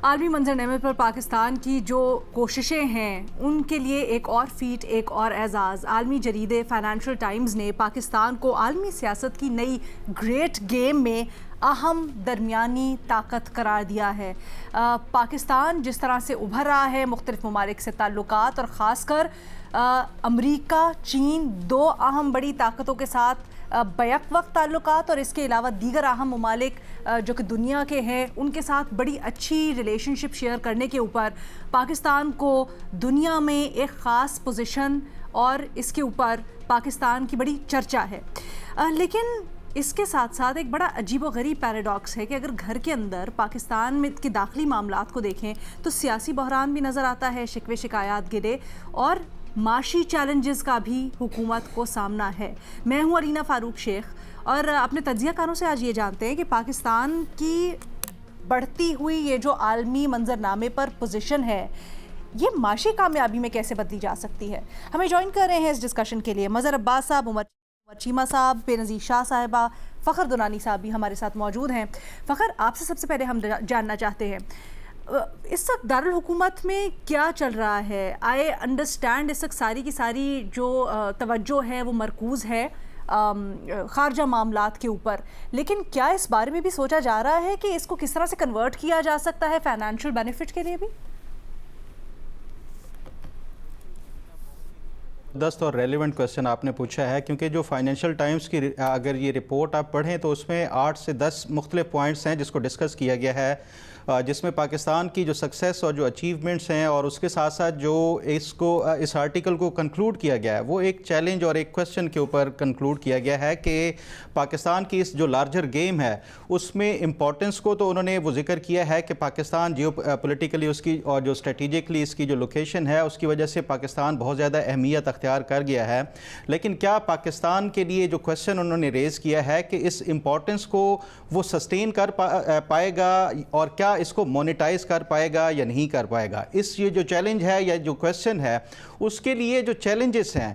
عالمی منظر پر پاکستان کی جو کوششیں ہیں ان کے لیے ایک اور فیٹ، ایک اور اعزاز۔ عالمی جریدے فائنینشل ٹائمز نے پاکستان کو عالمی سیاست کی نئی گریٹ گیم میں اہم درمیانی طاقت قرار دیا ہے۔ پاکستان جس طرح سے ابھر رہا ہے مختلف ممالک سے تعلقات، اور خاص کر امریکہ، چین، دو اہم بڑی طاقتوں کے ساتھ بیک وقت تعلقات، اور اس کے علاوہ دیگر اہم ممالک جو کہ دنیا کے ہیں ان کے ساتھ بڑی اچھی ریلیشن شپ شیئر کرنے کے اوپر پاکستان کو دنیا میں ایک خاص پوزیشن اور اس کے اوپر پاکستان کی بڑی چرچا ہے۔ لیکن اس کے ساتھ ساتھ ایک بڑا عجیب و غریب پیراڈاکس ہے کہ اگر گھر کے اندر پاکستان میں کے داخلی معاملات کو دیکھیں تو سیاسی بحران بھی نظر آتا ہے، شکوے شکایات گلے اور معاشی چیلنجز کا بھی حکومت کو سامنا ہے۔ میں ہوں علینا فاروق شیخ، اور اپنے تجزیہ کاروں سے آج یہ جانتے ہیں کہ پاکستان کی بڑھتی ہوئی یہ جو عالمی منظرنامے پر پوزیشن ہے یہ معاشی کامیابی میں کیسے بدلی جا سکتی ہے۔ ہمیں جوائن کر رہے ہیں اس ڈسکشن کے لیے مظہر عباس صاحب، عمر چیمہ صاحب، بے نظیر شاہ صاحبہ، فخر دونانی صاحب بھی ہمارے ساتھ موجود ہیں۔ فخر، آپ سے سب سے پہلے ہم جاننا چاہتے ہیں اس وقت دارالحکومت میں کیا چل رہا ہے؟ آئی انڈرسٹینڈ اس وقت ساری کی ساری جو توجہ ہے وہ مرکوز ہے خارجہ معاملات کے اوپر، لیکن کیا اس بارے میں بھی سوچا جا رہا ہے کہ اس کو کس طرح سے کنورٹ کیا جا سکتا ہے فائنینشیل بینیفٹ کے لیے بھی؟ دست اور ریلیونٹ کویسچن آپ نے پوچھا ہے، کیونکہ جو فائنینشیل ٹائمز کی اگر یہ رپورٹ آپ پڑھیں تو اس میں 8 سے 10 مختلف پوائنٹس ہیں جس کو ڈسکس کیا گیا ہے، جس میں پاکستان کی جو سکسیس اور جو اچیومنٹس ہیں اور اس کے ساتھ ساتھ جو اس آرٹیکل کو کنکلوڈ کیا گیا ہے وہ ایک چیلنج اور ایک کویسچن کے اوپر کنکلوڈ کیا گیا ہے کہ پاکستان کی اس جو لارجر گیم ہے اس میں امپورٹنس کو تو انہوں نے وہ ذکر کیا ہے کہ پاکستان جیو پولیٹیکلی اس کی اور جو اسٹریٹجکلی اس کی جو لوکیشن ہے اس کی وجہ سے پاکستان بہت زیادہ اہمیت اختیار کر گیا ہے، لیکن کیا پاکستان کے لیے جو کویسچن انہوں نے ریز کیا ہے کہ اس امپورٹنس کو وہ سسٹین کر پائے گا اور کیا اس کو مونیٹائز کر پائے گا یا نہیں کر پائے گا۔ اس یہ جو چیلنج ہے یا جو کویسچن ہے اس کے لیے جو چیلنجز ہیں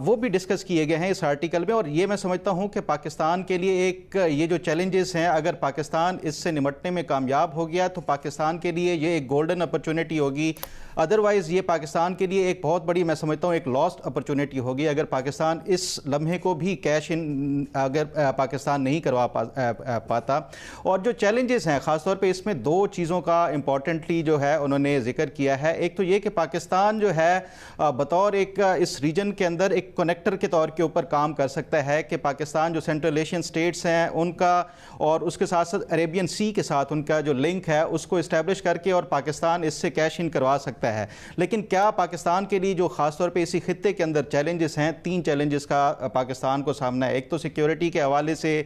وہ بھی ڈسکس کیے گئے ہیں اس آرٹیکل میں، اور یہ میں سمجھتا ہوں کہ پاکستان کے لیے ایک یہ جو چیلنجز ہیں اگر پاکستان اس سے نمٹنے میں کامیاب ہو گیا تو پاکستان کے لیے یہ ایک گولڈن اپرچونٹی ہوگی، ادروائز یہ پاکستان کے لیے ایک بہت بڑی میں سمجھتا ہوں ایک لاسٹ اپرچونٹی ہوگی اگر پاکستان اس لمحے کو بھی کیش ان اگر پاکستان نہیں کروا پاتا۔ اور جو چیلنجز ہیں خاص طور پہ اس میں دو چیزوں کا امپورٹنٹلی جو ہے انہوں نے ذکر کیا ہے۔ ایک تو یہ کہ پاکستان جو ہے بطور ایک اس ریجن کے اندر ایک کنیکٹر کے طور کے اوپر کام کر سکتا ہے کہ پاکستان جو سینٹرل ایشین سٹیٹس ہیں ان کا اور اس کے ساتھ ساتھ عربین سی کے ساتھ ان کا جو لنک ہے اس کو اسٹیبلش کر کے اور پاکستان اس سے کیش ان کروا سکتا ہے۔ لیکن کیا پاکستان کے لیے جو خاص طور پہ اسی خطے کے اندر چیلنجز ہیں، 3 چیلنجز کا پاکستان کو سامنا ہے۔ ایک تو سیکیورٹی کے حوالے سے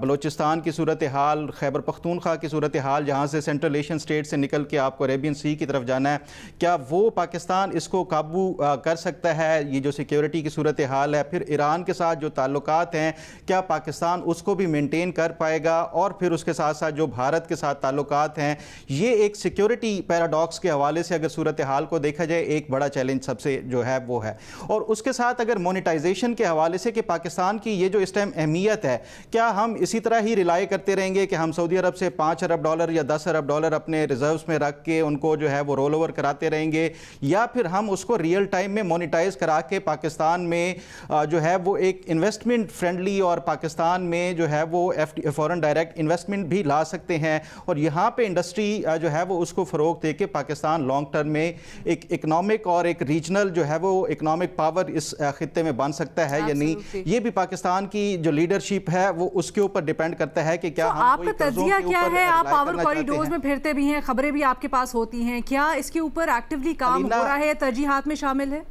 بلوچستان کی صورتحال، خیبر پختونخوا کی صورتحال جہاں سے سینٹرل ایشین سٹیٹ سے نکل کے آپ کو عربین سی کی طرف جانا ہے، کیا وہ پاکستان اس کو قابو کر سکتا ہے؟ یہ جو سیکیورٹی کی صورتحال ہے، پھر ایران کے ساتھ جو تعلقات ہیں کیا پاکستان اس کو بھی مینٹین کر پائے گا، اور پھر اس کے ساتھ ساتھ جو بھارت کے ساتھ تعلقات ہیں، یہ ایک سیکیورٹی پیراڈاکس کے حوالے سے اگر صورتحال کو دیکھا جائے ایک بڑا چیلنج سب سے جو ہے وہ ہے۔ اور اس کے ساتھ اگر مونیٹائزیشن کے حوالے سے کہ پاکستان کی یہ جو اس ٹائم اہمیت ہے، کیا ہم اسی طرح ہی ریلائی کرتے رہیں گے کہ ہم سعودی عرب سے $5 ارب یا $10 ارب اپنے ریزروز میں رکھ کے ان کو جو ہے وہ رول اوور کراتے رہیں گے، یا پھر ہم اس کو ریئل ٹائم میں مونیٹائز کرا کے پاکستان میں جو ہے وہ ایک انویسٹمنٹ فرینڈلی اور پاکستان میں جو ہے وہ فورن ڈائریکٹ انویسٹمنٹ بھی لا سکتے ہیں، اور یہاں پہ انڈسٹری جو ہے وہ اس کو فروغ دے کے پاکستان لانگ ٹرم میں ایک اکنامک اور ایک ریجنل جو ہے وہ اکنامک پاور اس خطے میں بن سکتا ہے یا نہیں؟ یہ بھی پاکستان کی جو لیڈرشپ ہے وہ اس کے اوپر ڈیپینڈ کرتا ہے کہ کیا ہم آپ کا تجزیہ کیا ہے؟ آپ پاور کوریڈورز میں پھرتے بھی ہیں، خبریں بھی آپ کے پاس ہوتی ہیں، کیا اس کے اوپر ایکٹیولی کام ہو رہا ہے، ترجیحات میں شامل ہے؟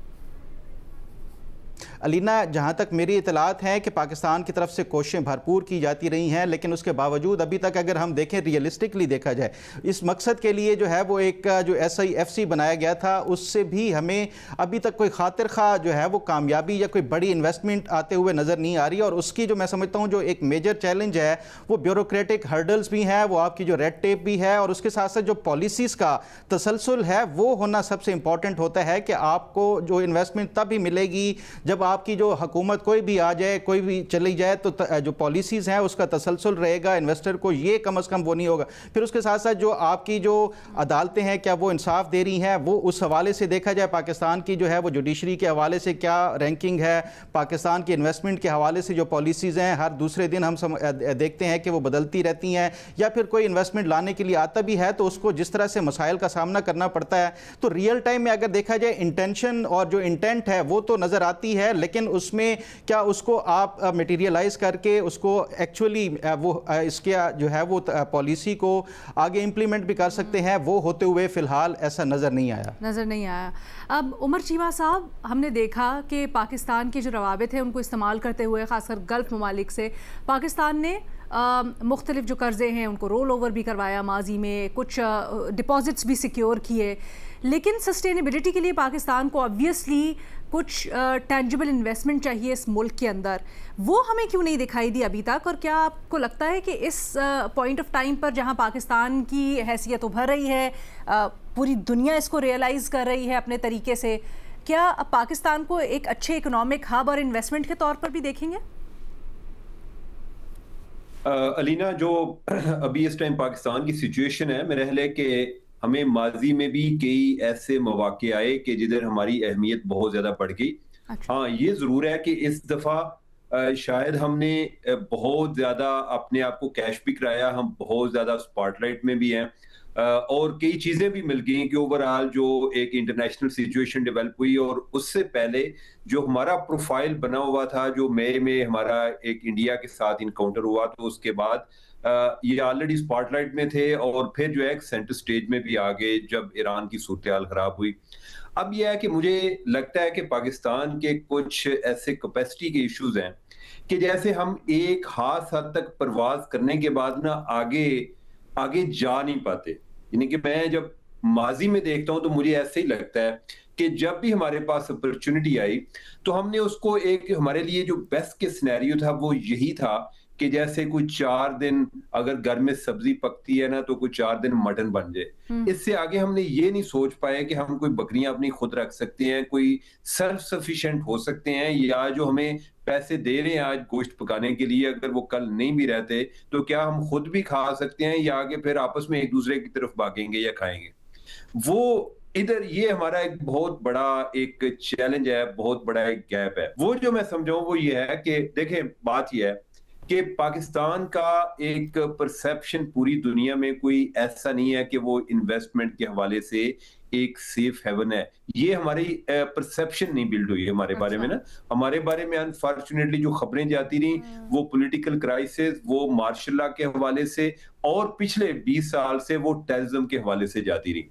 علینا، جہاں تک میری اطلاعات ہیں کہ پاکستان کی طرف سے کوششیں بھرپور کی جاتی رہی ہیں، لیکن اس کے باوجود ابھی تک اگر ہم دیکھیں ریئلسٹکلی دیکھا جائے اس مقصد کے لیے جو ہے وہ ایک جو SIFC بنایا گیا تھا اس سے بھی ہمیں ابھی تک کوئی خاطر خواہ جو ہے وہ کامیابی یا کوئی بڑی انویسٹمنٹ آتے ہوئے نظر نہیں آ رہی، اور اس کی جو میں سمجھتا ہوں جو ایک میجر چیلنج ہے وہ بیوروکریٹک ہرڈلز بھی ہیں، وہ آپ کی جو ریڈ ٹیپ بھی ہے، اور اس کے ساتھ ساتھ جو پالیسیز کا تسلسل ہے وہ ہونا سب سے امپورٹنٹ ہوتا ہے کہ آپ کو جو انویسٹمنٹ تب ہی ملے گی جب آپ کی جو حکومت کوئی بھی آ جائے, کوئی بھی چلی جائے, تو جو پالیسیز ہیں اس کا تسلسل رہے گا, انویسٹر کو یہ کم از کم وہ نہیں ہوگا. پھر اس کے ساتھ ساتھ جو آپ کی جو عدالتیں ہیں کیا وہ انصاف دے رہی ہیں, وہ اس حوالے سے دیکھا جائے پاکستان کی جو ہے وہ جوڈیشری کے حوالے سے کیا رینکنگ ہے, پاکستان کی انویسٹمنٹ کے حوالے سے جو پالیسیز ہیں ہر دوسرے دن ہم دیکھتے ہیں کہ وہ بدلتی رہتی ہیں, یا پھر کوئی انویسٹمنٹ لانے کے لیے آتا بھی ہے تو اس کو جس طرح سے مسائل کا سامنا کرنا پڑتا ہے. تو ریئل ٹائم میں اگر دیکھا جائے انٹینشن اور جو انٹینٹ ہے وہ تو نظر آتی ہے, لیکن اس میں کیا اس کو آپ میٹیریلائز کر کے اس کو ایکچولی وہ اس کے جو ہے وہ پالیسی کو آگے امپلیمنٹ بھی کر سکتے ہیں, وہ ہوتے ہوئے فی الحال ایسا نظر نہیں آیا. اب عمر چیمہ صاحب, ہم نے دیکھا کہ پاکستان کے جو روابط ہیں ان کو استعمال کرتے ہوئے خاص کر گلف ممالک سے پاکستان نے مختلف جو قرضے ہیں ان کو رول اوور بھی کروایا ماضی میں, کچھ ڈپازٹس بھی سیکیور کیے, لیکن سسٹینیبلٹی کے لیے پاکستان کو آبویسلی کچھ ٹینجیبل انویسٹمنٹ چاہیے اس ملک کے اندر, وہ ہمیں کیوں نہیں دکھائی دی ابھی تک؟ اور کیا آپ کو لگتا ہے کہ اس پوائنٹ آف ٹائم پر جہاں پاکستان کی حیثیت ابھر رہی ہے, پوری دنیا اس کو ریئلائز کر رہی ہے اپنے طریقے سے, کیا پاکستان کو ایک اچھے اکنامک ہب اور انویسٹمنٹ کے طور پر بھی دیکھیں گے؟ علینا, جو ابھی اس ٹائم پاکستان کی سچویشن ہے, میرا خیال ہے کہ ہمیں ماضی میں بھی کئی ایسے مواقع آئے کہ جدھر ہماری اہمیت بہت زیادہ بڑھ گئی. ہاں, یہ ضرور ہے کہ اس دفعہ شاید ہم نے بہت زیادہ اپنے آپ کو کیش بھی کرایا, ہم بہت زیادہ سپاٹ لائٹ میں بھی ہیں, اور کئی چیزیں بھی مل گئیں کہ اوورآل جو ایک انٹرنیشنل سچویشن ڈیولپ ہوئی, اور اس سے پہلے جو ہمارا پروفائل بنا ہوا تھا, جو مئی میں ہمارا ایک انڈیا کے ساتھ انکاؤنٹر ہوا, تو اس کے بعد یہ آلریڈی سپاٹ لائٹ میں تھے, اور پھر جو ہے سینٹر سٹیج میں بھی آگے جب ایران کی صورتحال خراب ہوئی. اب یہ ہے کہ مجھے لگتا ہے کہ پاکستان کے کچھ ایسے کیپیسٹی کے ایشوز ہیں کہ جیسے ہم ایک خاص حد تک پرواز کرنے کے بعد نا آگے جا نہیں پاتے. یعنی کہ میں جب ماضی میں دیکھتا ہوں تو مجھے ایسے ہی لگتا ہے کہ جب بھی ہمارے پاس اپرچونٹی آئی تو ہم نے اس کو ایک, ہمارے لیے جو بیسٹ کے سینیریو تھا وہ یہی تھا کہ جیسے کوئی 4 دن اگر گھر میں سبزی پکتی ہے نا تو کوئی 4 دن مٹن بن جائے. اس سے آگے ہم نے یہ نہیں سوچ پائے کہ ہم کوئی بکریاں اپنی خود رکھ سکتے ہیں, کوئی سیلف سفیشینٹ ہو سکتے ہیں, یا جو ہمیں پیسے دے رہے ہیں آج گوشت پکانے کے لیے اگر وہ کل نہیں بھی رہتے تو کیا ہم خود بھی کھا سکتے ہیں, یا آگے پھر آپس میں ایک دوسرے کی طرف بھاگیں گے یا کھائیں گے. وہ ادھر یہ ہمارا ایک بہت بڑا ایک چیلنج ہے, بہت بڑا ایک گیپ ہے. وہ جو میں سمجھاؤں وہ یہ ہے کہ دیکھیں, بات یہ ہے کہ پاکستان کا ایک پرسیپشن پوری دنیا میں کوئی ایسا نہیں ہے کہ وہ انویسٹمنٹ کے حوالے سے ایک سیف ہیون ہے. یہ ہماری پرسیپشن نہیں بلڈ ہوئی ہے ہمارے بارے میں نا. ہمارے بارے میں انفارچونیٹلی جو خبریں جاتی رہیں وہ پولیٹیکل کرائسس, وہ مارشل لا کے حوالے سے, اور پچھلے 20 سال سے وہ ٹیررزم کے حوالے سے جاتی رہی.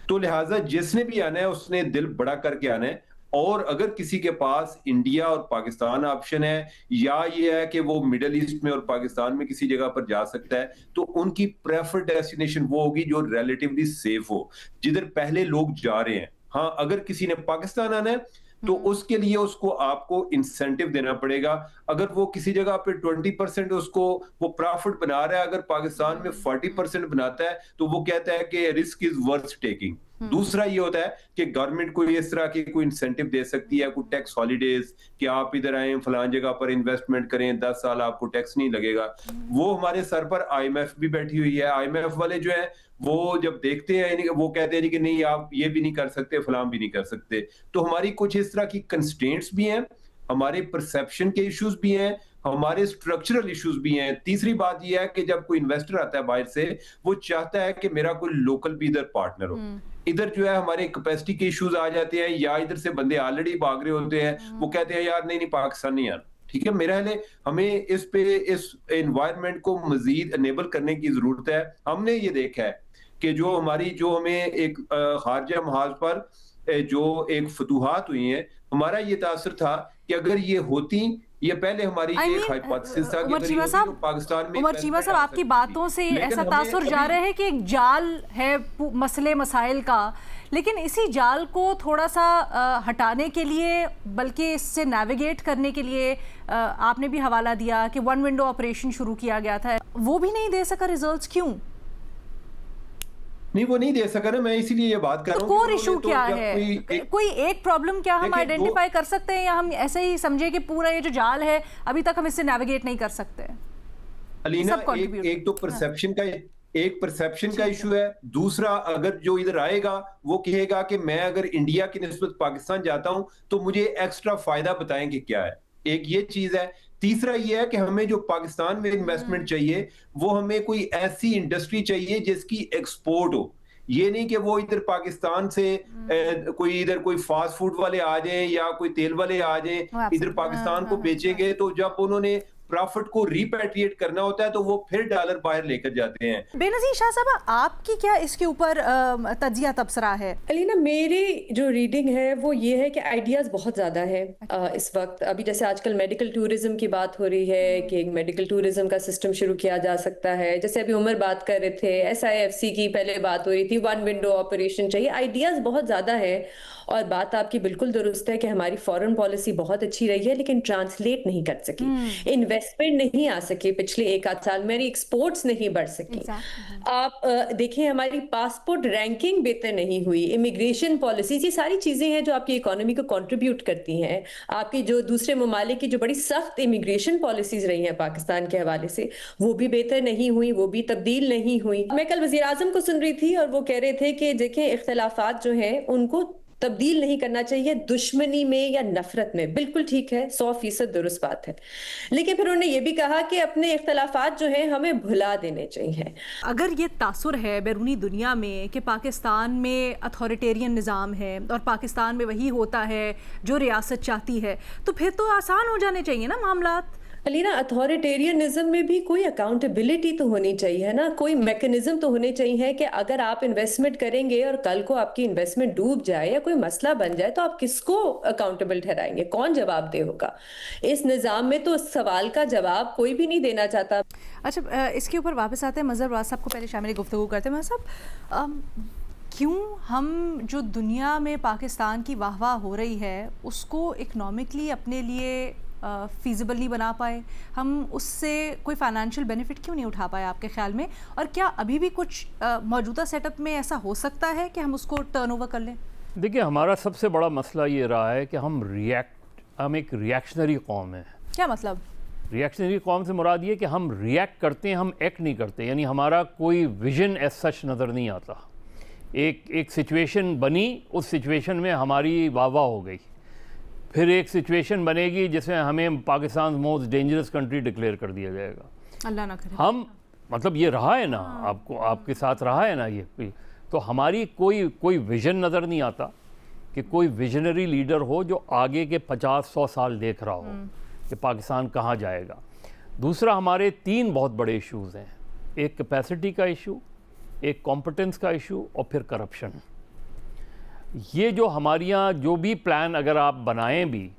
تو لہٰذا جس نے بھی آنا ہے اس نے دل بڑا کر کے آنا ہے, اور اگر کسی کے پاس انڈیا اور پاکستان آپشن ہے, یا یہ ہے کہ وہ مڈل ایسٹ میں اور پاکستان میں کسی جگہ پر جا سکتا ہے, تو ان کی پریفرڈ ڈیسٹینیشن وہ ہوگی جو ریلیٹیولی سیف ہو, جدھر پہلے لوگ جا رہے ہیں. ہاں, اگر کسی نے پاکستان آنا ہے تو اس کے لیے اس کو آپ کو انسینٹیو دینا پڑے گا. اگر وہ کسی جگہ پہ 20% اس کو وہ پرافٹ بنا رہا ہے, اگر پاکستان میں 40% بناتا ہے تو وہ کہتا ہے کہ رسک از ورتھ ٹیکنگ. دوسرا یہ ہوتا ہے کہ گورنمنٹ کو اس طرح کی کوئی انسینٹیو دے سکتی ہے, کوئی ٹیکس ہالیڈیز, کہ آپ ادھر آئیں فلان جگہ پر انویسٹمنٹ کریں, 10 سال آپ کو ٹیکس نہیں لگے گا. وہ ہمارے سر پر IMF بھی بیٹھی ہوئی ہے. IMF والے جو ہیں وہ جب دیکھتے ہیں وہ کہتے ہیں کہ نہیں آپ یہ بھی نہیں کر سکتے, فلان بھی نہیں کر سکتے. تو ہماری کچھ اس طرح کی کنسٹرینٹس بھی ہیں, ہمارے پرسیپشن کے ایشوز بھی ہیں, ہمارے اسٹرکچرل ایشوز بھی ہیں. تیسری بات یہ ہے کہ جب کوئی انویسٹر آتا ہے باہر سے, وہ چاہتا ہے کہ میرا کوئی لوکل بھی ادھر پارٹنر ہو. ادھر جو ہے ہمارے کیپیسٹی کے ایشوز آ جاتے ہیں, یا ادھر سے بندے آلریڈی بھاگ رہے ہوتے ہیں, وہ کہتے ہیں یار نہیں پاکستان نہیں آنا. ٹھیک ہے, میرا خیال ہے ہمیں اس پہ اس انوائرمنٹ کو مزید انیبل کرنے کی ضرورت ہے. ہم نے یہ دیکھا ہے کہ جو ہمیں ایک خارجہ محاذ پر جو ایک فتوحات ہوئی ہیں, ہمارا یہ تاثر تھا کہ اگر یہ ہوتی, یہ پہلے ہماری ایک ہائپوتھیسس تھا کہ پاکستان میں. عمر چیمہ صاحب, آپ کی باتوں سے ایسا تاثر جا رہا ہے کہ ایک جال ہے مسئلے مسائل کا, لیکن اسی جال کو تھوڑا سا ہٹانے کے لیے, بلکہ اس سے نیویگیٹ کرنے کے لیے آپ نے بھی حوالہ دیا کہ 1 ونڈو آپریشن شروع کیا گیا تھا, وہ بھی نہیں دے سکا ریزلٹس. کیوں؟ نہیں وہ نہیں دے سکا نا, میں اسی لیے یہ بات کر رہا ہوں. تو کور ایشو کیا ہے؟ کوئی ایک پرابلم کیا ہم آئیڈینٹیفائی کر سکتے ہیں یا ہم ایسے ہی سمجھے کہ پورا یہ جو جال ہے ابھی تک ہم اس سے نیویگیٹ نہیں کر سکتے؟ علینا ایک تو پرسیپشن کا ایشو ہے. دوسرا اگر جو ادھر آئے گا وہ کہے گا کہ میں اگر انڈیا کی نسبت پاکستان جاتا ہوں تو مجھے ایکسٹرا فائدہ بتائیں کہ کیا ہے. ایک یہ چیز ہے. تیسرا یہ ہے کہ ہمیں جو پاکستان میں انویسٹمنٹ چاہیے وہ ہمیں کوئی ایسی انڈسٹری چاہیے جس کی ایکسپورٹ ہو. یہ نہیں کہ وہ ادھر پاکستان سے کوئی فاسٹ فوڈ والے آ جائیں یا کوئی تیل والے آ جائیں ادھر پاکستان کو بیچیں گے, تو جب انہوں نے پرافٹ کو ریپیٹریٹ کرنا ہوتا ہے تو وہ پھر ڈالر باہر لے کر جاتے ہیں. بے نظیر شاہ صاحبہ, آپ کی کیا اس کے اوپر تجزیہ تبصرہ ہے؟ علینا میری جو ریڈنگ ہے وہ یہ ہے کہ آئیڈیاز بہت زیادہ ہے اس وقت. ابھی جیسے آج کل میڈیکل ٹورزم کی بات ہو رہی ہے کہ میڈیکل ٹورزم کا سسٹم شروع کیا جا سکتا ہے. جیسے ابھی عمر بات کر رہے تھے, SIFC کی پہلے بات ہو رہی تھی, 1 ونڈو آپریشن چاہیے. آئیڈیاز بہت زیادہ ہے اور بات آپ کی بالکل درست ہے کہ ہماری فورن پالیسی بہت اچھی رہی ہے لیکن ٹرانسلیٹ نہیں کر سکی, انویسٹمنٹ نہیں آ سکی پچھلے 1-8 سال میں, ایکسپورٹس نہیں بڑھ سکی. آپ دیکھیں ہماری پاسپورٹ رینکنگ بہتر نہیں ہوئی, امیگریشن پالیسیز, یہ ساری چیزیں ہیں جو آپ کی اکانومی کو کنٹریبیوٹ کرتی ہیں. آپ کی جو دوسرے ممالک کی جو بڑی سخت امیگریشن پالیسیز رہی ہیں پاکستان کے حوالے سے وہ بھی بہتر نہیں ہوئی, وہ بھی تبدیل نہیں ہوئی. میں کل وزیر اعظم کو سن رہی تھی اور وہ کہہ رہے تھے کہ دیکھیں اختلافات جو ہیں ان کو تبدیل نہیں کرنا چاہیے دشمنی میں یا نفرت میں. بالکل ٹھیک ہے, 100% درست بات ہے, لیکن پھر انہوں نے یہ بھی کہا کہ اپنے اختلافات جو ہیں ہمیں بھلا دینے چاہیے. اگر یہ تاثر ہے بیرونی دنیا میں کہ پاکستان میں اتھارٹیرین نظام ہے اور پاکستان میں وہی ہوتا ہے جو ریاست چاہتی ہے, تو پھر تو آسان ہو جانے چاہیے نا معاملات. علینا اتھارٹیرینزم میں بھی کوئی اکاؤنٹیبلٹی تو ہونی چاہیے نا, کوئی میکنزم تو ہونے چاہیے کہ اگر آپ انویسٹمنٹ کریں گے اور کل کو آپ کی انویسٹمنٹ ڈوب جائے یا کوئی مسئلہ بن جائے تو آپ کس کو اکاؤنٹیبل ٹھہرائیں گے, کون جواب دہ ہوگا؟ اس نظام میں تو اس سوال کا جواب کوئی بھی نہیں دینا چاہتا. اچھا, اس کے اوپر واپس آتے ہیں. مظہر واز صاحب کو پہلے شامل گفتگو کرتے ہیں. مظہر صاحب, کیوں ہم جو دنیا میں پاکستان کی واہ واہ ہو رہی ہے اس کو اکنامکلی اپنے لیے فیزیبل نہیں بنا پائے؟ ہم اس سے کوئی فائنینشیل بینیفٹ کیوں نہیں اٹھا پائے آپ کے خیال میں؟ اور کیا ابھی بھی کچھ موجودہ سیٹ اپ میں ایسا ہو سکتا ہے کہ ہم اس کو ٹرن اوور کر لیں؟ دیکھیں, ہمارا سب سے بڑا مسئلہ یہ رہا ہے کہ ہم ایک ریئیکشنری قوم ہے. کیا مطلب؟ ریئیکشنری قوم سے مراد یہ کہ ہم ریئیکٹ کرتے ہیں, ہم ایکٹ نہیں کرتے. یعنی ہمارا کوئی ویژن ایز سچ نظر نہیں آتا. ایک سچویشن بنی, اس سچویشن میں ہماری واہ واہ ہو گئی, پھر ایک سچویشن بنے گی جس میں ہمیں Pakistan most dangerous country declare کر دیا جائے گا. اللہ نہ کرے. ہم مطلب یہ رہا ہے نا, آپ کے ساتھ رہا ہے نا یہ, تو ہماری کوئی ویژن نظر نہیں آتا کہ کوئی ویژنری لیڈر ہو جو آگے کے 50-100 سال دیکھ رہا ہو کہ پاکستان کہاں جائے گا. دوسرا, ہمارے 3 بہت بڑے ایشوز ہیں. ایک کیپیسٹی کا ایشو, ایک کمپٹنس کا ایشو, اور پھر کرپشن. یہ جو ہمارے یہاں جو بھی پلان اگر آپ بنائیں بھی,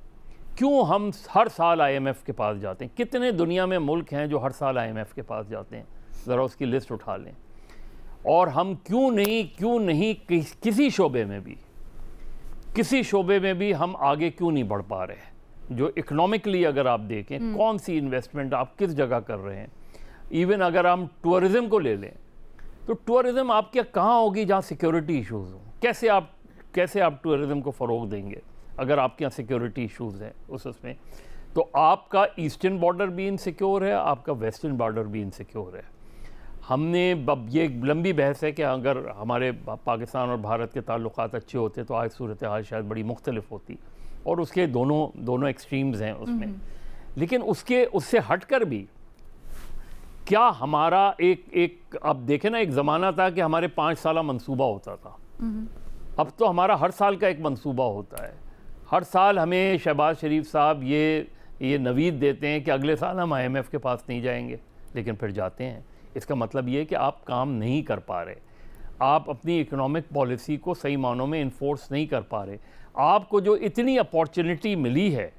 کیوں ہم ہر سال IMF کے پاس جاتے ہیں؟ کتنے دنیا میں ملک ہیں جو ہر سال IMF کے پاس جاتے ہیں؟ ذرا اس کی لسٹ اٹھا لیں. اور ہم کیوں نہیں کسی شعبے میں بھی ہم آگے کیوں نہیں بڑھ پا رہے؟ جو اکنامکلی اگر آپ دیکھیں کون سی انویسٹمنٹ آپ کس جگہ کر رہے ہیں. ایون اگر ہم ٹورزم کو لے لیں تو ٹورزم آپ کے کہاں ہوگی جہاں سیکیورٹی ایشوز ہوں؟ کیسے آپ ٹورزم کو فروغ دیں گے اگر آپ کے یہاں سیکیورٹی ایشوز ہیں اس میں؟ تو آپ کا ایسٹرن بارڈر بھی انسیکیور ہے, آپ کا ویسٹرن بارڈر بھی انسیکیور ہے. ہم نے اب یہ ایک لمبی بحث ہے کہ اگر ہمارے پاکستان اور بھارت کے تعلقات اچھے ہوتے تو آج صورتحال شاید بڑی مختلف ہوتی, اور اس کے دونوں ایکسٹریمز ہیں اس میں. لیکن اس سے ہٹ کر بھی کیا ہمارا ایک اب دیکھیں نا, ایک زمانہ تھا کہ ہمارے 5 سالہ منصوبہ ہوتا تھا. اب تو ہمارا ہر سال کا ایک منصوبہ ہوتا ہے. ہر سال ہمیں شہباز شریف صاحب یہ نوید دیتے ہیں کہ اگلے سال ہم IMF کے پاس نہیں جائیں گے, لیکن پھر جاتے ہیں. اس کا مطلب یہ ہے کہ آپ کام نہیں کر پا رہے, آپ اپنی اکنامک پالیسی کو صحیح معنوں میں انفورس نہیں کر پا رہے. آپ کو جو اتنی اپارچونٹی ملی ہے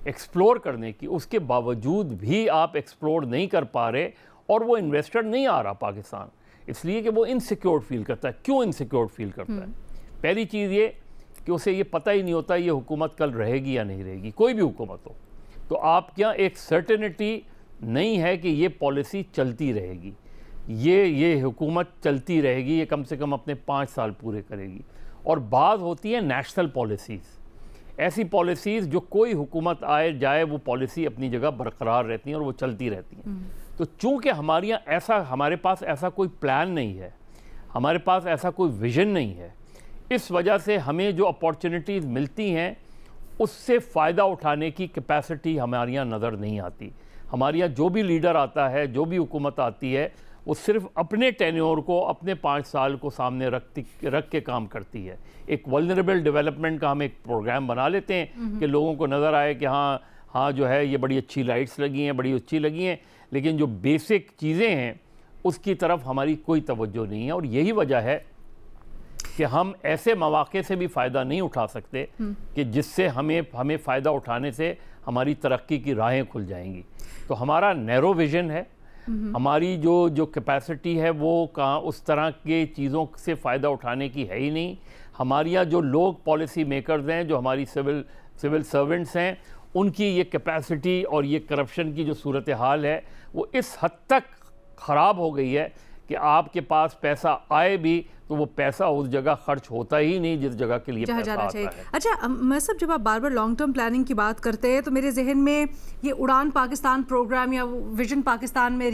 ایکسپلور کرنے کی, اس کے باوجود بھی آپ ایکسپلور نہیں کر پا رہے, اور وہ انویسٹر نہیں آ رہا پاکستان, اس لیے کہ وہ انسیکیور فیل کرتا ہے. کیوں انسیکیور فیل کرتا ہے؟ پہلی چیز یہ کہ اسے یہ پتہ ہی نہیں ہوتا یہ حکومت کل رہے گی یا نہیں رہے گی, کوئی بھی حکومت ہو. تو آپ کے یہاں ایک سرٹنٹی نہیں ہے کہ یہ پالیسی چلتی رہے گی. یہ حکومت چلتی رہے گی, یہ کم سے کم اپنے 5 سال پورے کرے گی. اور بعض ہوتی ہیں نیشنل پالیسیز, ایسی پالیسیز جو کوئی حکومت آئے جائے وہ پالیسی اپنی جگہ برقرار رہتی ہیں اور وہ چلتی رہتی ہیں. تو چونکہ ہمارے پاس ایسا کوئی پلان نہیں ہے, ہمارے پاس ایسا کوئی ویژن نہیں ہے, اس وجہ سے ہمیں جو اپارچونٹیز ملتی ہیں اس سے فائدہ اٹھانے کی کیپیسٹی ہمارے یہاں نظر نہیں آتی. ہمارے یہاں جو بھی لیڈر آتا ہے, جو بھی حکومت آتی ہے, وہ صرف اپنے ٹینیور کو, اپنے 5 سال کو سامنے رکھ کے کام کرتی ہے. ایک ولنریبل ڈیولپمنٹ کا ہم ایک پروگرام بنا لیتے ہیں کہ لوگوں کو نظر آئے کہ ہاں جو ہے یہ بڑی اچھی لائٹس لگی ہیں, بڑی اچھی لگی ہیں, لیکن جو بیسک چیزیں ہیں اس کی طرف ہماری کوئی توجہ نہیں ہے. اور یہی وجہ ہے کہ ہم ایسے مواقع سے بھی فائدہ نہیں اٹھا سکتے کہ جس سے ہمیں فائدہ اٹھانے سے ہماری ترقی کی راہیں کھل جائیں گی. تو ہمارا نیرو ویژن ہے, ہماری جو کیپیسٹی ہے وہ کہاں اس طرح کے چیزوں سے فائدہ اٹھانے کی ہے ہی نہیں. ہمارے یہاں جو لوگ پالیسی میکرز ہیں, جو ہماری سول سرونٹس ہیں, ان کی یہ کیپیسٹی اور یہ کرپشن کی جو صورتحال ہے وہ اس حد تک خراب ہو گئی ہے کہ آپ کے پاس پیسہ آئے بھی تو وہ پیسہ اس جگہ خرچ ہوتا ہی نہیں جس جگہ کے لیے پیسہ آتا ہے. اچھا میں صاحب, جب آپ بار بار لانگ ٹرم پلاننگ کی بات کرتے ہیں تو میرے ذہن میں یہ اڑان پاکستان پروگرام یا ویژن پاکستان میں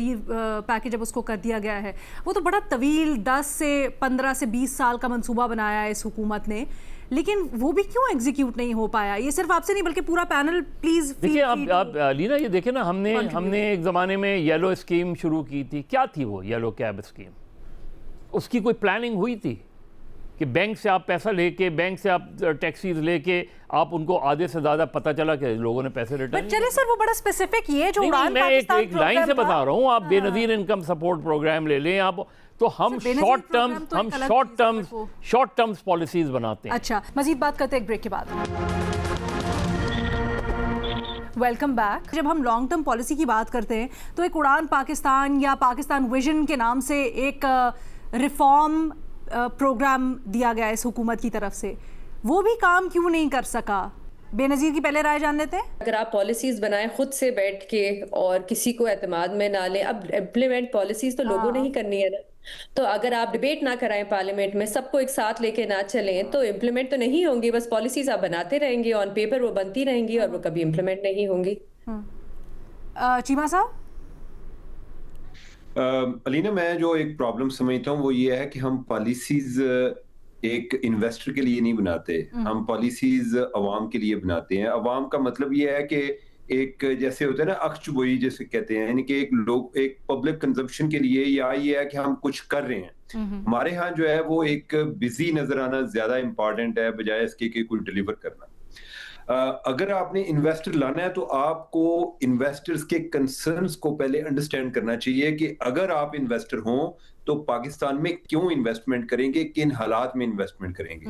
پیکیج جب اس کو کر دیا گیا ہے, وہ تو بڑا طویل 10 سے 15 سے 20 سال کا منصوبہ بنایا ہے اس حکومت نے, لیکن وہ بھی کیوں ایگزیکیوٹ نہیں ہو پایا؟ یہ صرف آپ سے نہیں بلکہ پورا پینل پلیز. دیکھیے آپ لینا, یہ دیکھیں نا, ہم نے ایک زمانے میں یلو اسکیم شروع کی تھی. کیا تھی وہ یلو کیب اسکیم؟ اس کی کوئی پلاننگ ہوئی تھی کہ بینک سے آپ پیسہ لے کے, بینک سے آپ ٹیکسیز لے کے آپ ان کو آدھے سے زیادہ پتہ چلا کہ لوگوں نے پیسے ریٹرن. چلے سر وہ بڑا اسپیسیفک یہ جو میں ایک لائن سے بتا رہا ہوں, آپ بے نظیر انکم سپورٹ پروگرام لے لیں آپ, تو ہم شارٹ ٹرمز پالیسیز بناتے ہیں. اچھا مزید بات کرتے ہیں ایک بریک کے بعد. Welcome back. جب ہم لانگ ٹرم پالیسی کی بات کرتے ہیں تو ایک اڑان پاکستان یا پاکستان ویژن کے نام سے ایک ریفارم پروگرام دیا گیا اس حکومت کی طرف سے, وہ بھی کام کیوں نہیں کر سکا؟ بے نظیر کی پہلے رائے جان لیتے ہیں. اگر آپ پالیسیز بنائیں خود سے بیٹھ کے اور کسی کو اعتماد میں نہ لیں, اب امپلیمنٹ پالیسیز تو لوگوں نے ہی کرنی ہے نا, تو اگر آپ ڈیبیٹ نہ کرائیں پارلیمنٹ میں, سب کو ایک ساتھ لے کے نہ چلیں, تو امپلیمنٹ تو نہیں ہوں گی. بس پالیسیز آپ بناتے رہیں گے, آن پیپر وہ بنتی رہیں گی اور وہ کبھی امپلیمنٹ نہیں ہوں گی. چیمہ صاحب. علینا, میں جو ایک پرابلم سمجھتا ہوں وہ یہ ہے کہ ہم پالیسیز ایک انویسٹر کے لیے نہیں بناتے, ہم پالیسیز عوام کے لیے بناتے ہیں. عوام کا مطلب یہ ہے کہ ایک جیسے ہوتا ہے نا اخ چبوئی جیسے کہتے ہیں, یعنی کہ ایک پبلک کنزمپشن کے لیے, یا یہ ہے کہ ہم کچھ کر رہے ہیں. ہمارے ہاں جو ہے وہ ایک بزی نظر آنا زیادہ امپورٹنٹ ہے بجائے اس کے کہ کوئی ڈیلیور کرنا. اگر آپ نے انویسٹر لانا ہے تو آپ کو انویسٹرز کے کنسرنز کو پہلے انڈرسٹینڈ کرنا چاہیے کہ اگر آپ انویسٹر ہوں تو پاکستان میں کیوں انویسٹمنٹ کریں گے, کن حالات میں انویسٹمنٹ کریں گے.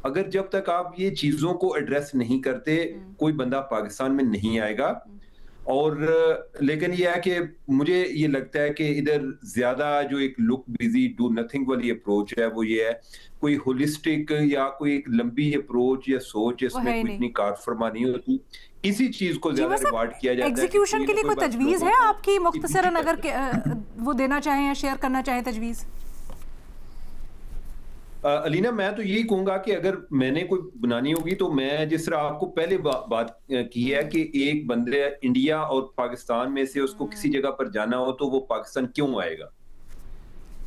اگر جب تک آپ یہ چیزوں کو ایڈریس نہیں کرتے, کوئی بندہ پاکستان میں نہیں آئے گا. اور لیکن یہ ہے کہ مجھے یہ لگتا ہے کہ ادھر زیادہ جو ایک لک بزی ڈو نتھنگ والی اپروچ ہے وہ یہ ہے, کوئی ہولسٹک یا کوئی ایک لمبی اپروچ یا سوچ اس میں کوئی اتنی کار فرما نہیں ہوتی. اسی چیز کو زیادہ ریوارڈ کیا جاتا ہے. ایگزیکیوشن کے لیے کوئی تجویز ہے آپ کی مختصراً اگر وہ دینا چاہیں یا شیئر کرنا چاہیں تجویز؟ علینا, میں تو یہی کہوں گا کہ اگر میں نے کوئی بنانی ہوگی تو میں جس طرح آپ کو پہلے بات کی ہے کہ ایک بندے انڈیا اور پاکستان میں سے اس کو کسی جگہ پر جانا ہو تو وہ پاکستان کیوں آئے گا.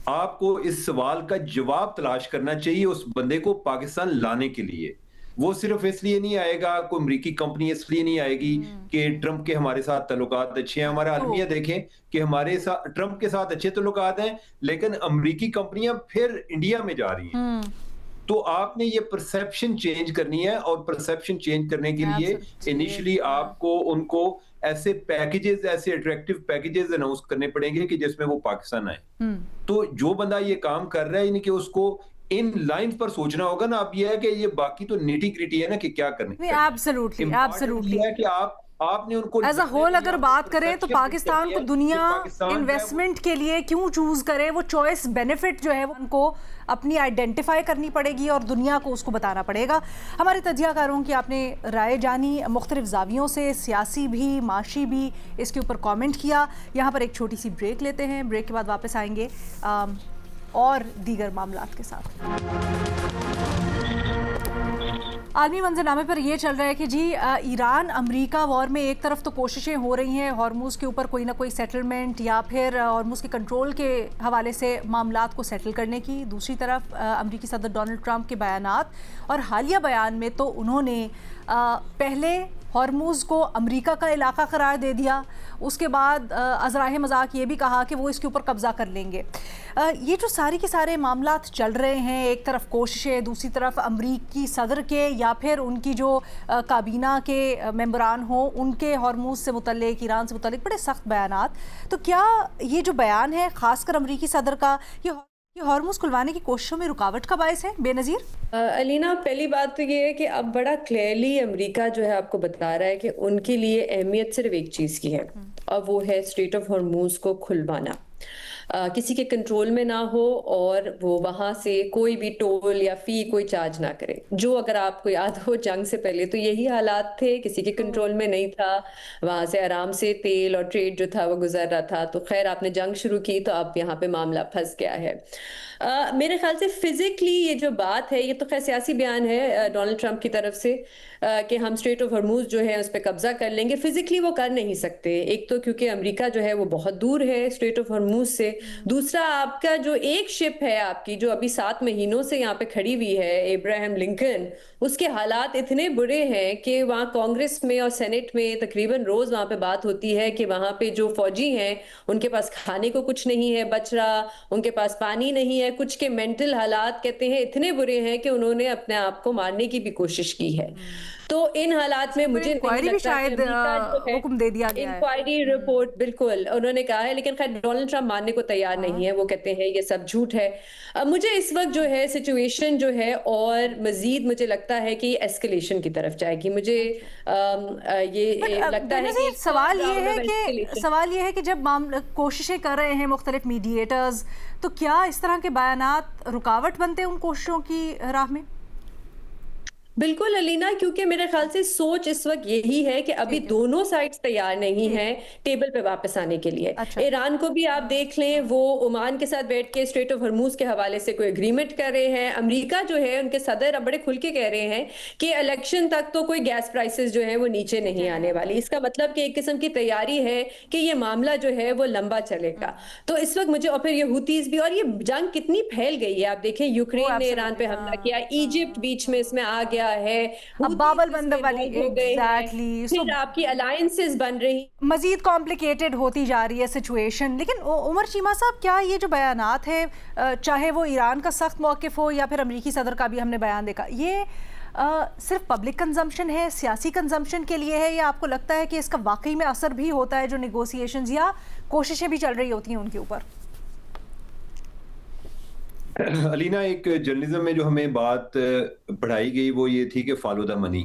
آپ کو اس سوال کا جواب تلاش کرنا چاہیے اس بندے کو پاکستان لانے کے لیے. وہ صرف اس لیے نہیں آئے گا, کوئی امریکی کمپنی اس لیے نہیں آئے گی کہ ٹرمپ کے ہمارے ساتھ تعلقات اچھے ہیں. ہمارا المیہ دیکھیں کہ ہمارے ساتھ ٹرمپ کے ساتھ اچھے تعلقات ہیں, لیکن امریکی کمپنیاں پھر انڈیا میں جا رہی ہیں. تو آپ نے یہ پرسیپشن چینج کرنی ہے, اور پرسیپشن چینج کرنے کے لیے انیشلی آپ کو ان کو ایسے پیکیجز, ایسے اٹریکٹیو پیکیجز اناؤنس کرنے پڑیں گے کہ جس میں وہ پاکستان آئے. تو جو بندہ یہ کام کر رہا ہے یعنی کہ اس کو ان لائنز پر سوچنا ہوگا نا. اب یہ ہے کہ یہ باقی تو نیٹی گریٹی ہے نا کہ کیا کرنے. ایبسولوٹلی ہے کہ آپ نے ان کو ایز اے ہول اگر بات کریں تو پاکستان کو دنیا انویسٹمنٹ کے لیے کیوں چوز کرے؟ وہ چوائس بینیفٹ جو ہے وہ ان کو اپنی آئیڈینٹیفائی کرنی پڑے گی اور دنیا کو اس کو بتانا پڑے گا. ہمارے تجزیہ کاروں کی آپ نے رائے جانی، مختلف زاویوں سے، سیاسی بھی، معاشی بھی، اس کے اوپر کامنٹ کیا. یہاں پر ایک چھوٹی سی بریک لیتے ہیں، بریک کے بعد واپس آئیں گے اور دیگر معاملات کے ساتھ. عالمی منظرنامے پر یہ چل رہا ہے کہ جی ایران امریکہ وار میں ایک طرف تو کوششیں ہو رہی ہیں ہارموز کے اوپر کوئی نہ کوئی سیٹلمنٹ یا پھر ہارموز کے کنٹرول کے حوالے سے معاملات کو سیٹل کرنے کی، دوسری طرف امریکی صدر ڈونلڈ ٹرمپ کے بیانات، اور حالیہ بیان میں تو انہوں نے پہلے ہارموز کو امریکہ کا علاقہ قرار دے دیا، اس کے بعد ازراہ مذاق یہ بھی کہا کہ وہ اس کے اوپر قبضہ کر لیں گے. یہ جو ساری کے سارے معاملات چل رہے ہیں، ایک طرف کوششیں، دوسری طرف امریکی صدر کے یا پھر ان کی جو کابینہ کے ممبران ہوں ان کے ہارموز سے متعلق، ایران سے متعلق بڑے سخت بیانات، تو کیا یہ جو بیان ہے خاص کر امریکی صدر کا، یہ ہارموز کھلوانے کی کوششوں میں رکاوٹ کا باعث ہے؟ بے نظیر علینا، پہلی بات تو یہ ہے کہ اب بڑا کلیئرلی امریکہ جو ہے آپ کو بتا رہا ہے کہ ان کے لیے اہمیت صرف ایک چیز کی ہے، اور وہ ہے اسٹریٹ آف ہارموز کو کھلوانا، کسی کے کنٹرول میں نہ ہو اور وہ وہاں سے کوئی بھی ٹول یا فی کوئی چارج نہ کرے. جو اگر آپ کو یاد ہو جنگ سے پہلے تو یہی حالات تھے، کسی کے کنٹرول میں نہیں تھا، وہاں سے آرام سے تیل اور ٹریڈ جو تھا وہ گزر رہا تھا. تو خیر آپ نے جنگ شروع کی تو اب یہاں پہ معاملہ پھنس گیا ہے. میرے خیال سے فزیکلی یہ جو بات ہے، یہ تو خیر سیاسی بیان ہے ڈونلڈ ٹرمپ کی طرف سے کہ ہم اسٹریٹ آف ہارموز جو ہے اس پہ قبضہ کر لیں گے. فزیکلی وہ کر نہیں سکتے، ایک تو کیونکہ امریکہ جو ہے وہ بہت دور ہے اسٹریٹ آف ہارموز سے، دوسرا آپ کا جو ایک شپ ہے آپ کی جو ابھی 7 مہینوں سے یہاں پہ کھڑی ہوئی ہے، ابراہیم لنکن، اس کے حالات اتنے برے ہیں کہ وہاں کانگریس میں اور سینٹ میں تقریباً روز وہاں پہ بات ہوتی ہے کہ وہاں پہ جو فوجی ہیں ان کے پاس کھانے کو کچھ نہیں ہے بچ رہا، ان کے پاس پانی نہیں ہے، کچھ کے مینٹل حالات کہتے ہیں اتنے برے ہیں کہ انہوں نے اپنے آپ کو مارنے کی بھی کوشش کی ہے. تو ان حالات میں مجھے نہیں لگتا کہ امریکہ جو ہے حکم دے دیا گیا ہے، انکوائری رپورٹ بالکل انہوں نے کہا ہے، لیکن خیر ڈونلڈ ٹرمپ ماننے کو تیار نہیں ہے، وہ کہتے ہیں یہ سب جھوٹ ہے. مجھے اس وقت جو ہے سچویشن جو ہے اور مزید مجھے لگتا ہے کہ ایسکلیشن کی طرف جائے گی. مجھے یہ لگتا ہے کہ سوال یہ ہے کہ جب کوششیں کر رہے ہیں مختلف میڈییٹرز، تو کیا اس طرح کے بیانات رکاوٹ بنتے ہیں ان کوششوں کی راہ میں؟ بالکل علینا، کیونکہ میرے خیال سے سوچ اس وقت یہی ہے کہ ابھی دونوں سائڈز تیار نہیں ہیں ٹیبل پہ واپس آنے کے لیے. ایران کو بھی آپ دیکھ لیں، وہ عمان کے ساتھ بیٹھ کے اسٹریٹ آف ہارموز کے حوالے سے کوئی اگریمنٹ کر رہے ہیں. امریکہ جو ہے ان کے صدر اب بڑے کھل کے کہہ رہے ہیں کہ الیکشن تک تو کوئی گیس پرائسز جو ہیں وہ نیچے نہیں آنے والی. اس کا مطلب کہ ایک قسم کی تیاری ہے کہ یہ معاملہ جو ہے وہ لمبا چلے گا. تو اس وقت مجھے، اور پھر یہ ہوتیز بھی، اور یہ جنگ کتنی پھیل گئی ہے آپ دیکھیں، یوکرین نے ایران پہ حملہ کیا، ایجپٹ بیچ میں اس میں آ گیا ہے، اب بابل بندر والی ایگزیکٹلی، پھر آپ کی الائنسز بن رہی، مزید کمپلیکیٹڈ ہوتی جا رہی ہے سچویشن. لیکن عمر چیمہ صاحب، کیا یہ جو بیانات ہیں، چاہے وہ ایران کا سخت موقف ہو یا پھر امریکی صدر کا بھی ہم نے بیان دیکھا، یہ صرف پبلک کنزمپشن ہے، سیاسی کنزمپشن کے لیے ہے، یا آپ کو لگتا ہے کہ اس کا واقعی میں اثر بھی ہوتا ہے جو نیگوسیشنز یا کوششیں بھی چل رہی ہوتی ہیں ان کے اوپر؟ علینا، ایک جرنلزم میں جو ہمیں بات پڑھائی گئی وہ یہ تھی کہ فالو دا منی،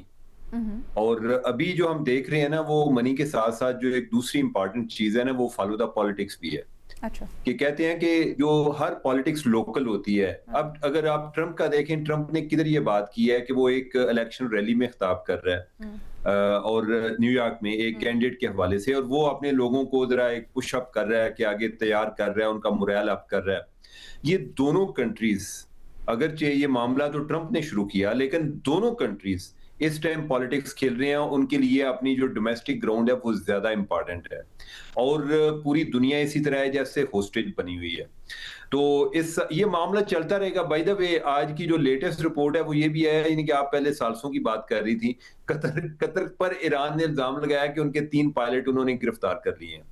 اور ابھی جو ہم دیکھ رہے ہیں نا، وہ منی کے ساتھ ساتھ جو ایک دوسری امپورٹنٹ چیز ہے نا، وہ فالو دا پالیٹکس بھی ہے. کہ کہتے ہیں کہ جو ہر پالیٹکس لوکل ہوتی ہے. اب اگر آپ ٹرمپ کا دیکھیں، ٹرمپ نے کدھر یہ بات کی ہے کہ وہ ایک الیکشن ریلی میں خطاب کر رہا ہے اور نیو یارک میں ایک کینڈیڈیٹ کے حوالے سے، اور وہ اپنے لوگوں کو ذرا ایک پش اپ کر رہا ہے کہ آگے تیار کر رہا ہے، ان کا موریل اپ کر رہا ہے. یہ دونوں کنٹریز، اگرچہ یہ معاملہ تو ٹرمپ نے شروع کیا، لیکن دونوں کنٹریز اس ٹائم پالیٹکس کھیل رہے ہیں. ان کے لیے اپنی جو ڈومیسٹک گراؤنڈ ہے وہ زیادہ امپورٹنٹ ہے، اور پوری دنیا اسی طرح ہے جیسے ہوسٹیج بنی ہوئی ہے. تو یہ معاملہ چلتا رہے گا. بائی دا وے، آج کی جو لیٹسٹ رپورٹ ہے وہ یہ بھی ہے، یعنی کہ آپ پہلے سالسوں کی بات کر رہی تھی، قطر پر ایران نے الزام لگایا کہ ان کے 3 پائلٹ انہوں نے گرفتار کر لیے ہیں.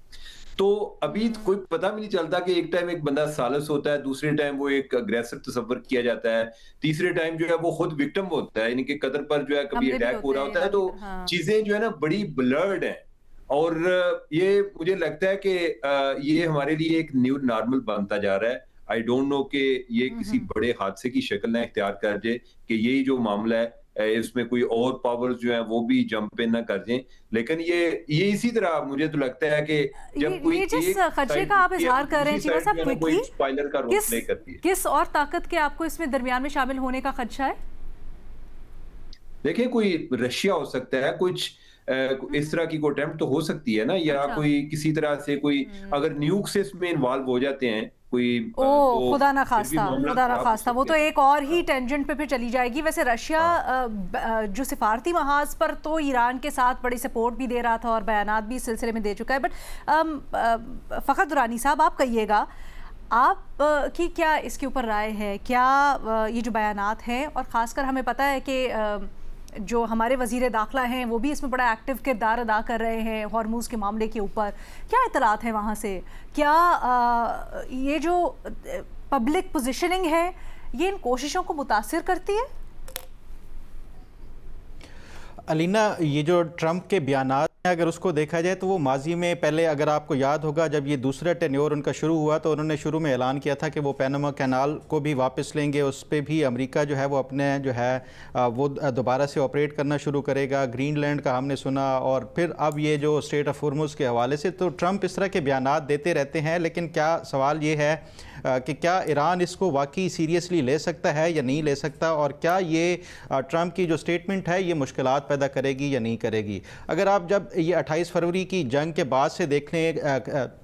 تو ابھی کوئی پتہ بھی نہیں چلتا کہ ایک ٹائم ایک بندہ سالس ہوتا ہے، دوسرے ٹائم وہ ایک اگریسو تصور کیا جاتا ہے، تیسرے ٹائم جو ہے وہ خود وکٹم ہوتا ہے، یعنی کہ قطر پر جو ہے کبھی اٹیک ہو رہا ہوتا ہے. تو چیزیں جو ہے نا بڑی بلرڈ ہیں، اور یہ مجھے لگتا ہے کہ یہ ہمارے لیے ایک نیو نارمل بنتا جا رہا ہے. آئی ڈونٹ نو کہ یہ کسی بڑے حادثے کی شکل نہ اختیار کر جائے کہ یہی جو معاملہ ہے اس میں کوئی اور پاورز جو ہیں وہ بھی جمپ ان نہ کر جائیں. لیکن یہ اسی طرح مجھے تو لگتا ہے کہ جب کوئی جس خدشے کا آپ اظہار کر رہے ہیں چیمہ صاحب کوئکلی کس اور طاقت کے آپ کو اس میں درمیان میں شامل ہونے کا خدشہ ہے؟ دیکھیں کوئی رشیا ہو سکتا ہے, کچھ اس طرح کی کوئی اٹیمپٹ تو ہو سکتی ہے نا, یا کوئی کسی طرح سے کوئی اگر نیوک سے اس میں انوالو ہو جاتے ہیں کوئی, خدا نہ خواستہ وہ تو ایک اور ہی ٹینجنٹ پہ پھر چلی جائے گی. ویسے رشیا جو سفارتی محاذ پر تو ایران کے ساتھ بڑی سپورٹ بھی دے رہا تھا اور بیانات بھی اس سلسلے میں دے چکا ہے, بٹ فخر درانی صاحب آپ کہیے گا آپ کی کیا اس کے اوپر رائے ہے؟ کیا یہ جو بیانات ہیں, اور خاص کر ہمیں پتہ ہے کہ جو ہمارے وزیر داخلہ ہیں وہ بھی اس میں بڑا ایکٹیو کردار ادا کر رہے ہیں ہارموز کے معاملے کے اوپر, کیا اطلاعات ہیں وہاں سے؟ کیا یہ جو پبلک پوزیشننگ ہے یہ ان کوششوں کو متاثر کرتی ہے؟ علینا, یہ جو ٹرمپ کے بیانات ہیں اگر اس کو دیکھا جائے تو وہ ماضی میں پہلے, اگر آپ کو یاد ہوگا جب یہ دوسرا ٹینیور ان کا شروع ہوا تو انہوں نے شروع میں اعلان کیا تھا کہ وہ پیناما کینال کو بھی واپس لیں گے, اس پہ بھی امریکہ جو ہے وہ اپنے جو ہے وہ دوبارہ سے آپریٹ کرنا شروع کرے گا. گرین لینڈ کا ہم نے سنا, اور پھر اب یہ جو اسٹریٹ آف ہارموز کے حوالے سے, تو ٹرمپ اس طرح کے بیانات دیتے رہتے ہیں. لیکن کیا سوال یہ ہے کہ کیا ایران اس کو واقعی سیریسلی لے سکتا ہے یا نہیں لے سکتا, اور کیا یہ ٹرمپ کی جو سٹیٹمنٹ ہے یہ مشکلات پیدا کرے گی یا نہیں کرے گی؟ اگر آپ جب یہ 28 فروری کی جنگ کے بعد سے دیکھ لیں,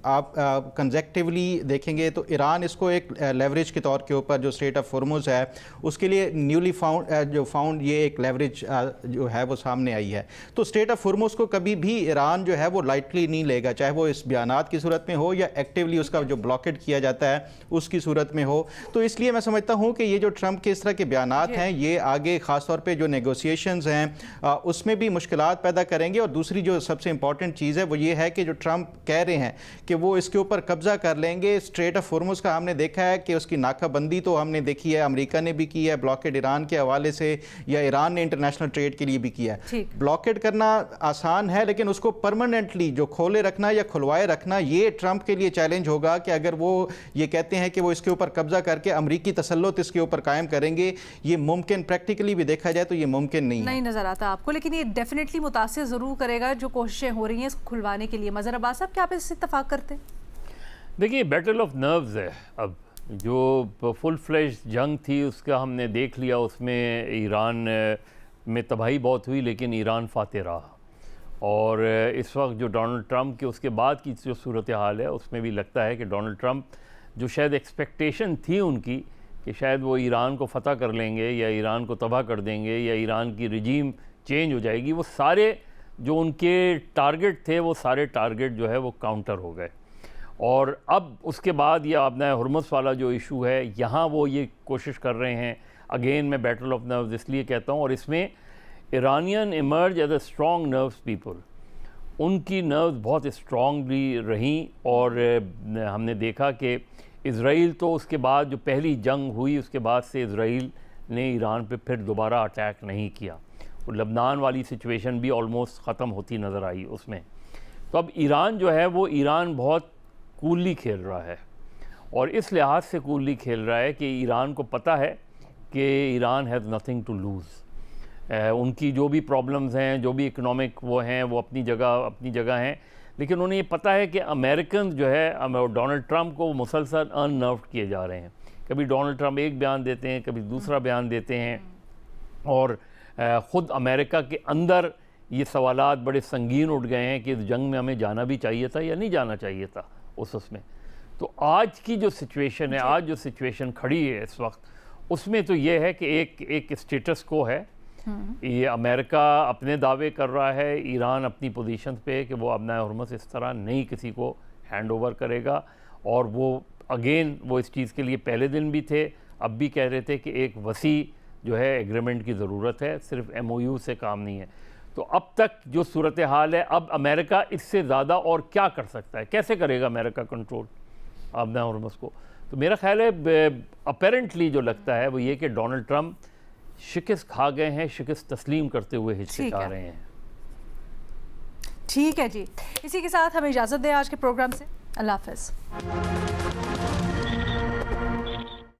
آپ کنزیکٹیولی دیکھیں گے تو ایران اس کو ایک لیوریج کے طور کے اوپر جو اسٹریٹ آف ہارموز ہے اس کے لیے نیولی فاؤنڈ یہ ایک لیوریج جو ہے وہ سامنے آئی ہے. تو اسٹریٹ آف ہارموز کو کبھی بھی ایران جو ہے وہ لائٹلی نہیں لے گا, چاہے وہ اس بیانات کی صورت میں ہو یا ایکٹیولی اس کا جو بلاکیڈ کیا جاتا ہے اس کی صورت میں ہو. تو اس لیے میں سمجھتا ہوں کہ یہ جو ٹرمپ کے اس طرح کے بیانات ہیں یہ آگے خاص طور پہ جو نیگوسیشنز ہیں اس میں بھی مشکلات پیدا کریں گے. اور دوسری جو سب سے امپورٹنٹ چیز ہے وہ یہ ہے کہ جو ٹرمپ کہہ رہے ہیں کہ وہ اس کے اوپر قبضہ کر لیں گے. اسٹریٹ آف ہارموز کا ہم نے دیکھا ہے کہ اس کی ناکہ بندی تو ہم نے دیکھی ہے, امریکہ نے بھی کی ہے بلاکیڈ ایران کے حوالے سے, یا ایران نے انٹرنیشنل ٹریڈ کے لیے بھی کیا ہے. بلاکیڈ کرنا آسان ہے لیکن اس کو پرماننٹلی جو کھولے رکھنا یا کھلوائے رکھنا یہ ٹرمپ کے لیے چیلنج ہوگا, کہ اگر وہ یہ کہتے ہیں کہ وہ اس کے اوپر قبضہ کر کے امریکی تسلط اس کے اوپر قائم کریں گے, یہ ممکن پریکٹیکلی بھی دیکھا جائے تو یہ ممکن نہیں نظر آتا آپ کو. لیکن یہ ڈیفینیٹلی متاثر ضرور کرے گا جو کوششیں ہو رہی ہیں اس کو کھلوانے کے لیے. مظہر عباس صاحب کیا آپ اس سے اتفاق کرتے ہیں؟ دیکھیے بیٹل آف نروز ہے. اب جو فل فلیش جنگ تھی اس کا ہم نے دیکھ لیا, اس میں ایران میں تباہی بہت ہوئی لیکن ایران فاتح رہا. اور اس وقت جو ڈونلڈ ٹرمپ کے اس کے بعد کی جو صورتحال ہے اس میں بھی لگتا ہے کہ ڈونلڈ ٹرمپ جو شاید ایکسپیکٹیشن تھی ان کی کہ شاید وہ ایران کو فتح کر لیں گے یا ایران کو تباہ کر دیں گے یا ایران کی رجیم چینج ہو جائے گی, وہ سارے جو ان کے ٹارگٹ تھے وہ سارے ٹارگٹ جو ہے وہ کاؤنٹر ہو گئے. اور اب اس کے بعد یہ اپنا ہرمز والا جو ایشو ہے یہاں وہ یہ کوشش کر رہے ہیں. اگین میں بیٹل آف نروز اس لیے کہتا ہوں, اور اس میں Iranian emerge as a strong nerves people. ان کی نروز بہت اسٹرانگلی رہیں, اور ہم نے دیکھا کہ اسرائیل تو اس کے بعد جو پہلی جنگ ہوئی اس کے بعد سے اسرائیل نے ایران پہ پھر دوبارہ اٹیک نہیں کیا. لبنان والی سچویشن بھی آلموسٹ ختم ہوتی نظر آئی اس میں. تو اب ایران جو ہے وہ ایران بہت کوللی کھیل رہا ہے, اور اس لحاظ سے کوللی کھیل رہا ہے کہ ایران کو پتہ ہے کہ Iran has nothing to lose. ان کی جو بھی پرابلمز ہیں, جو بھی اکنامک وہ ہیں, وہ اپنی جگہ ہیں, لیکن انہیں یہ پتہ ہے کہ امریکنز جو ہے ڈونلڈ ٹرمپ کو مسلسل اننروڈ کیے جا رہے ہیں. کبھی ڈونلڈ ٹرمپ ایک بیان دیتے ہیں, کبھی دوسرا بیان دیتے ہیں, اور خود امریکہ کے اندر یہ سوالات بڑے سنگین اٹھ گئے ہیں کہ اس جنگ میں ہمیں جانا بھی چاہیے تھا یا نہیں جانا چاہیے تھا اس میں. تو آج کی جو سچویشن ہے, آج جو سچویشن کھڑی ہے اس وقت, اس میں تو یہ ہے کہ ایک اسٹیٹس کو ہے. یہ امریکہ اپنے دعوے کر رہا ہے, ایران اپنی پوزیشن پہ کہ وہ ابنائے ہرمز اس طرح نہیں کسی کو ہینڈ اوور کرے گا. اور وہ اگین وہ اس چیز کے لیے پہلے دن بھی تھے, اب بھی کہہ رہے تھے کہ ایک وسیع جو ہے ایگریمنٹ کی ضرورت ہے, صرف ایم او یو سے کام نہیں ہے. تو اب تک جو صورتحال ہے, اب امریکہ اس سے زیادہ اور کیا کر سکتا ہے, کیسے کرے گا امریکہ کنٹرول ابنائے ہرمز کو؟ تو میرا خیال ہے اپیرنٹلی جو لگتا ہے وہ یہ کہ ڈونلڈ ٹرمپ شکست کھا گئے ہیں, شکست تسلیم کرتے ہوئے ہچکچا رہے ہیں. ٹھیک ہے جی, اسی کے ساتھ ہمیں اجازت دیں آج کے پروگرام سے. اللہ حافظ.